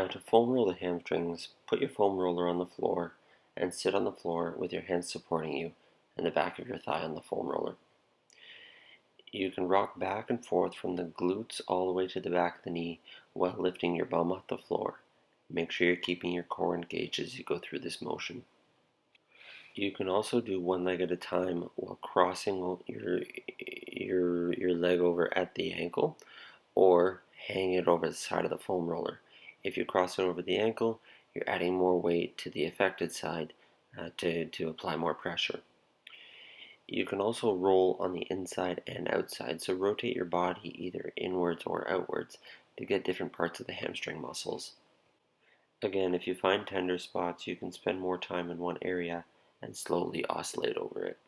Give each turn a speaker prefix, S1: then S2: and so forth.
S1: Now to foam roll the hamstrings, put your foam roller on the floor and sit on the floor with your hands supporting you and the back of your thigh on the foam roller. You can rock back and forth from the glutes all the way to the back of the knee while lifting your bum off the floor. Make sure you're keeping your core engaged as you go through this motion. You can also do one leg at a time while crossing your leg over at the ankle or hang it over the side of the foam roller. If you cross it over the ankle, you're adding more weight to the affected side to apply more pressure. You can also roll on the inside and outside, so rotate your body either inwards or outwards to get different parts of the hamstring muscles. Again, if you find tender spots, you can spend more time in one area and slowly oscillate over it.